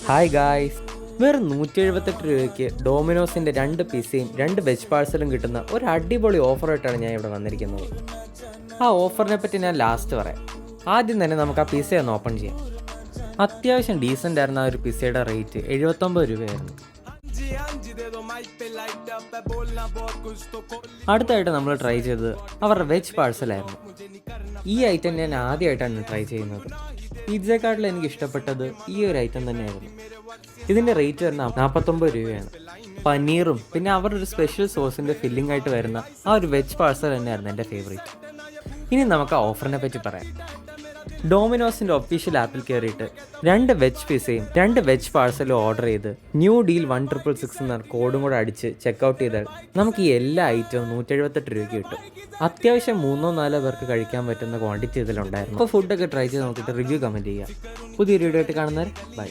Hi guys, വെറും 178 രൂപയ്ക്ക് ഡോമിനോസിൻ്റെ 2 പിസയും 2 veg പാഴ്സലും കിട്ടുന്ന ഒരു അടിപൊളി ഓഫറായിട്ടാണ് ഞാൻ ഇവിടെ വന്നിരിക്കുന്നത്. ആ ഓഫറിനെ പറ്റി ഞാൻ ലാസ്റ്റ് പറയാം. ആദ്യം തന്നെ നമുക്ക് ആ പിസ ഒന്ന് ഓപ്പൺ ചെയ്യാം. അത്യാവശ്യം ഡീസൻ്റ് ആയിരുന്ന ആ ഒരു പിസയുടെ റേറ്റ് 79 രൂപയായിരുന്നു. അടുത്തായിട്ട് നമ്മൾ ട്രൈ ചെയ്തത് അവരുടെ വെജ് പാഴ്സലായിരുന്നു. ഈ ഐറ്റം ഞാൻ ആദ്യമായിട്ടാണ് ട്രൈ ചെയ്യുന്നത്. പിസ്സയെക്കാട്ടിൽ എനിക്ക് ഇഷ്ടപ്പെട്ടത് ഈ ഒരു ഐറ്റം തന്നെയായിരുന്നു. ഇതിൻ്റെ റേറ്റ് വരുന്ന 49 രൂപയാണ്. പനീറും പിന്നെ അവരുടെ ഒരു സ്പെഷ്യൽ സോസിൻ്റെ ഫില്ലിംഗ് ആയിട്ട് വരുന്ന ആ ഒരു വെജ് പാഴ്സൽ തന്നെയായിരുന്നു എൻ്റെ ഫേവറേറ്റ്. ഇനി നമുക്ക് ആ ഓഫറിനെ പറ്റി പറയാം. ഡോമിനോസിൻ്റെ ഒഫീഷ്യൽ ആപ്പിൽ കയറിയിട്ട് 2 വെജ് പിസയും 2 വെജ് പാഴ്സലും ഓർഡർ ചെയ്ത് ന്യൂ ഡീൽ 1666 എന്ന കോഡും കൂടെ അടിച്ച് ചെക്കൗട്ട് ചെയ്താൽ നമുക്ക് ഈ എല്ലാ ഐറ്റവും 178 രൂപയ്ക്ക് കിട്ടും. അത്യാവശ്യം 3-4 പേർക്ക് കഴിക്കാൻ പറ്റുന്ന ക്വാണ്ടിറ്റി ഇതിലുണ്ടായിരുന്നു. അപ്പോൾ ഫുഡൊക്കെ ട്രൈ ചെയ്ത് നോക്കിയിട്ട് റിവ്യൂ കമൻറ്റ് ചെയ്യുക. പുതിയൊരു വീഡിയോ ആയിട്ട് കാണുന്നവരെ ബൈ.